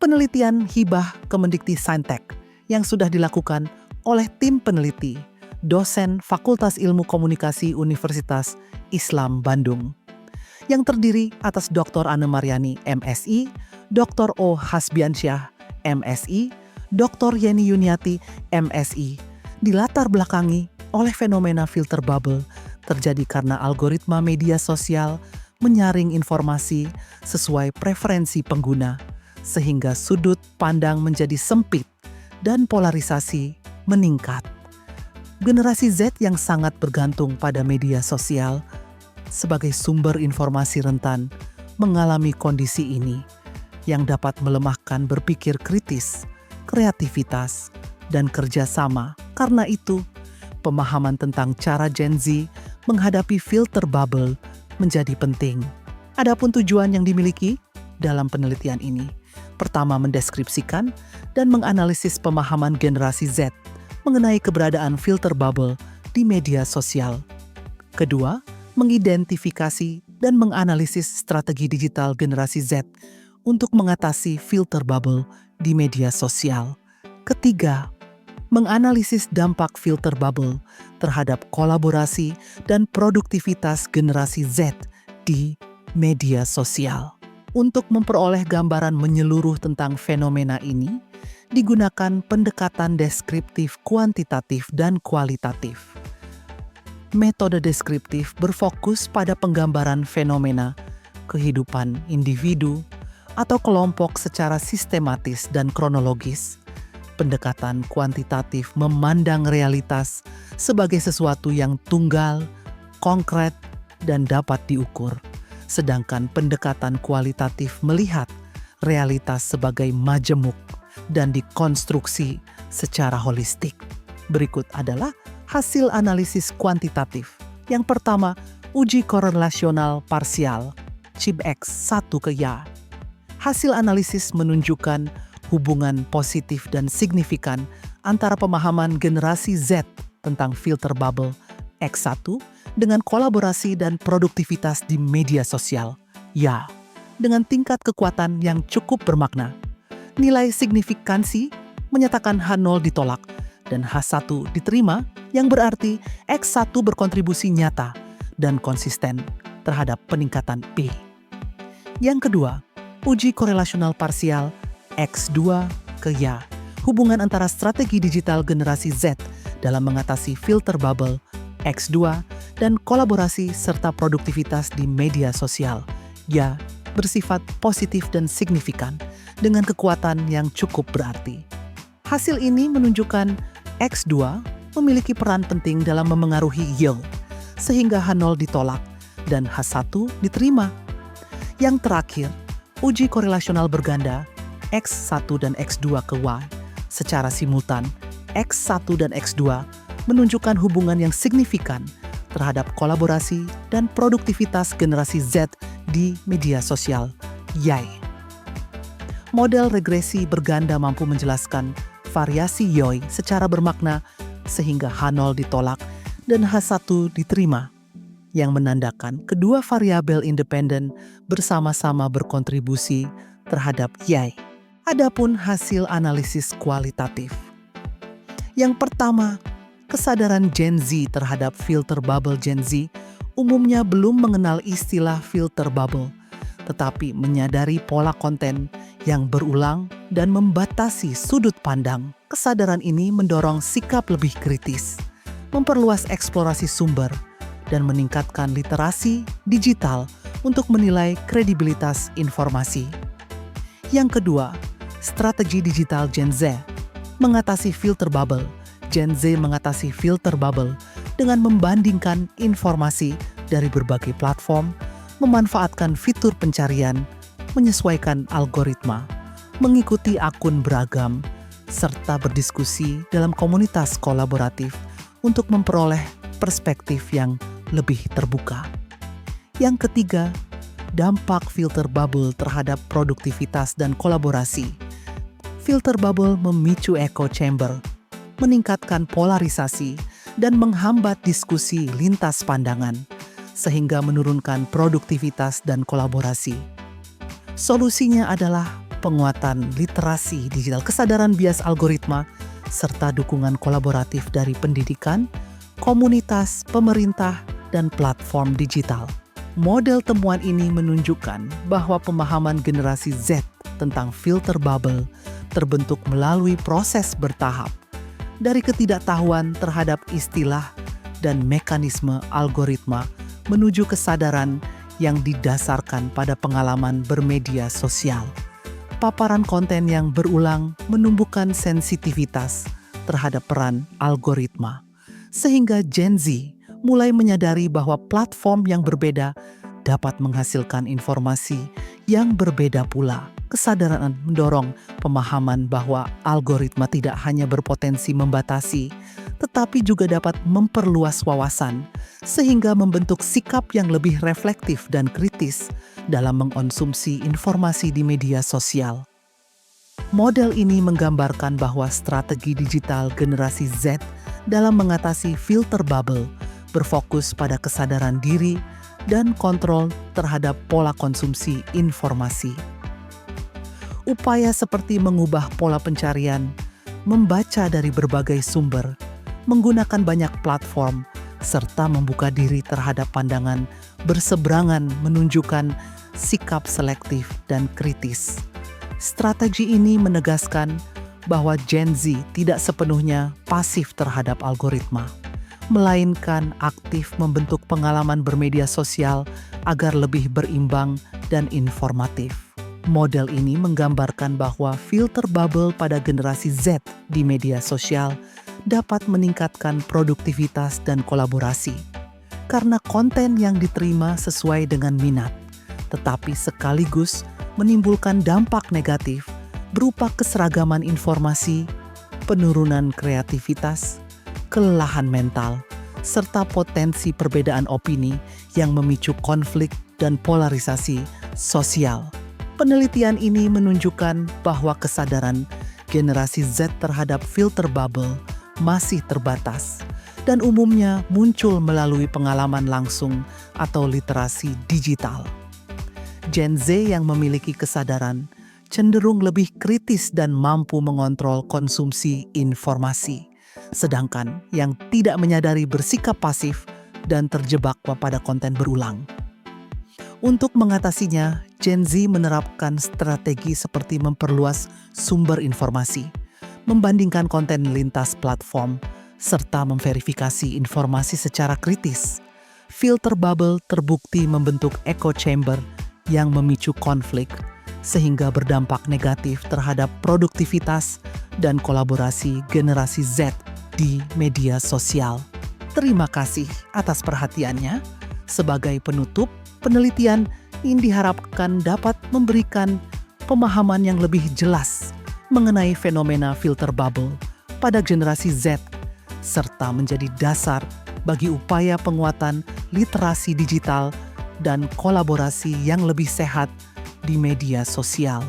penelitian hibah Kemendikti-Saintek yang sudah dilakukan oleh tim peneliti, dosen Fakultas Ilmu Komunikasi Universitas Islam Bandung, yang terdiri atas Dr. Anne Mariani, MSI, Dr. O. Hasbiansyah, MSI, Dr. Yeni Yuniati, MSI, dilatar belakangi oleh fenomena filter bubble terjadi karena algoritma media sosial menyaring informasi sesuai preferensi pengguna, sehingga sudut pandang menjadi sempit dan polarisasi meningkat. Generasi Z yang sangat bergantung pada media sosial sebagai sumber informasi rentan mengalami kondisi ini yang dapat melemahkan berpikir kritis, kreativitas, dan kerjasama. Karena itu, pemahaman tentang cara Gen Z menghadapi filter bubble menjadi penting. Adapun tujuan yang dimiliki dalam penelitian ini, pertama mendeskripsikan dan menganalisis pemahaman generasi Z mengenai keberadaan filter bubble di media sosial. Kedua, mengidentifikasi dan menganalisis strategi digital generasi Z untuk mengatasi filter bubble di media sosial. Ketiga, menganalisis dampak filter bubble terhadap kolaborasi dan produktivitas generasi Z di media sosial. Untuk memperoleh gambaran menyeluruh tentang fenomena ini, digunakan pendekatan deskriptif kuantitatif dan kualitatif. Metode deskriptif berfokus pada penggambaran fenomena kehidupan individu atau kelompok secara sistematis dan kronologis. Pendekatan kuantitatif memandang realitas sebagai sesuatu yang tunggal, konkret, dan dapat diukur. Sedangkan pendekatan kualitatif melihat realitas sebagai majemuk dan dikonstruksi secara holistik. Berikut adalah hasil analisis kuantitatif. Yang pertama, uji korelasional parsial, CIBX 1 ke Y. Hasil analisis menunjukkan hubungan positif dan signifikan antara pemahaman generasi Z tentang filter bubble X1 dengan kolaborasi dan produktivitas di media sosial, ya, dengan tingkat kekuatan yang cukup bermakna. Nilai signifikansi menyatakan H0 ditolak dan H1 diterima, yang berarti X1 berkontribusi nyata dan konsisten terhadap peningkatan P. Yang kedua, uji korelasional parsial X2 ke Y, hubungan antara strategi digital generasi Z dalam mengatasi filter bubble X2 dan kolaborasi serta produktivitas di media sosial, Y, bersifat positif dan signifikan dengan kekuatan yang cukup berarti. Hasil ini menunjukkan X2 memiliki peran penting dalam memengaruhi yield, sehingga H0 ditolak dan H1 diterima. Yang terakhir, uji korelasional berganda X1 dan X2 ke Y secara simultan. X1 dan X2 menunjukkan hubungan yang signifikan terhadap kolaborasi dan produktivitas generasi Z di media sosial, Y. Model regresi berganda mampu menjelaskan variasi YOI secara bermakna sehingga H0 ditolak dan H1 diterima, yang menandakan kedua variabel independen bersama-sama berkontribusi terhadap Y. Adapun hasil analisis kualitatif. Yang pertama, kesadaran Gen Z terhadap filter bubble. Gen Z umumnya belum mengenal istilah filter bubble, tetapi menyadari pola konten yang berulang dan membatasi sudut pandang. Kesadaran ini mendorong sikap lebih kritis, memperluas eksplorasi sumber, dan meningkatkan literasi digital untuk menilai kredibilitas informasi. Yang kedua, strategi digital Gen Z mengatasi filter bubble. Gen Z mengatasi filter bubble dengan membandingkan informasi dari berbagai platform, memanfaatkan fitur pencarian, menyesuaikan algoritma, mengikuti akun beragam, serta berdiskusi dalam komunitas kolaboratif untuk memperoleh perspektif yang lebih terbuka. Yang ketiga, dampak filter bubble terhadap produktivitas dan kolaborasi. Filter bubble memicu echo chamber, meningkatkan polarisasi, dan menghambat diskusi lintas pandangan, sehingga menurunkan produktivitas dan kolaborasi. Solusinya adalah penguatan literasi digital, kesadaran bias algoritma, serta dukungan kolaboratif dari pendidikan, komunitas, pemerintah, dan platform digital. Model temuan ini menunjukkan bahwa pemahaman generasi Z tentang filter bubble terbentuk melalui proses bertahap, dari ketidaktahuan terhadap istilah dan mekanisme algoritma menuju kesadaran yang didasarkan pada pengalaman bermedia sosial. Paparan konten yang berulang menumbuhkan sensitivitas terhadap peran algoritma, sehingga Gen Z mulai menyadari bahwa platform yang berbeda dapat menghasilkan informasi yang berbeda pula. Kesadaran mendorong pemahaman bahwa algoritma tidak hanya berpotensi membatasi, tetapi juga dapat memperluas wawasan, sehingga membentuk sikap yang lebih reflektif dan kritis dalam mengkonsumsi informasi di media sosial. Model ini menggambarkan bahwa strategi digital generasi Z dalam mengatasi filter bubble berfokus pada kesadaran diri dan kontrol terhadap pola konsumsi informasi. Upaya seperti mengubah pola pencarian, membaca dari berbagai sumber, menggunakan banyak platform, serta membuka diri terhadap pandangan berseberangan menunjukkan sikap selektif dan kritis. Strategi ini menegaskan bahwa Gen Z tidak sepenuhnya pasif terhadap algoritma, melainkan aktif membentuk pengalaman bermedia sosial agar lebih berimbang dan informatif. Model ini menggambarkan bahwa filter bubble pada generasi Z di media sosial dapat meningkatkan produktivitas dan kolaborasi, karena konten yang diterima sesuai dengan minat, tetapi sekaligus menimbulkan dampak negatif berupa keseragaman informasi, penurunan kreativitas, kelelahan mental, serta potensi perbedaan opini yang memicu konflik dan polarisasi sosial. Penelitian ini menunjukkan bahwa kesadaran generasi Z terhadap filter bubble masih terbatas dan umumnya muncul melalui pengalaman langsung atau literasi digital. Gen Z yang memiliki kesadaran cenderung lebih kritis dan mampu mengontrol konsumsi informasi, sedangkan yang tidak menyadari bersikap pasif dan terjebak pada konten berulang. Untuk mengatasinya, Gen Z menerapkan strategi seperti memperluas sumber informasi, membandingkan konten lintas platform, serta memverifikasi informasi secara kritis. Filter bubble terbukti membentuk echo chamber yang memicu konflik, sehingga berdampak negatif terhadap produktivitas dan kolaborasi generasi Z di media sosial. Terima kasih atas perhatiannya. Sebagai penutup, penelitian ini diharapkan dapat memberikan pemahaman yang lebih jelas mengenai fenomena filter bubble pada generasi Z, serta menjadi dasar bagi upaya penguatan literasi digital dan kolaborasi yang lebih sehat di media sosial.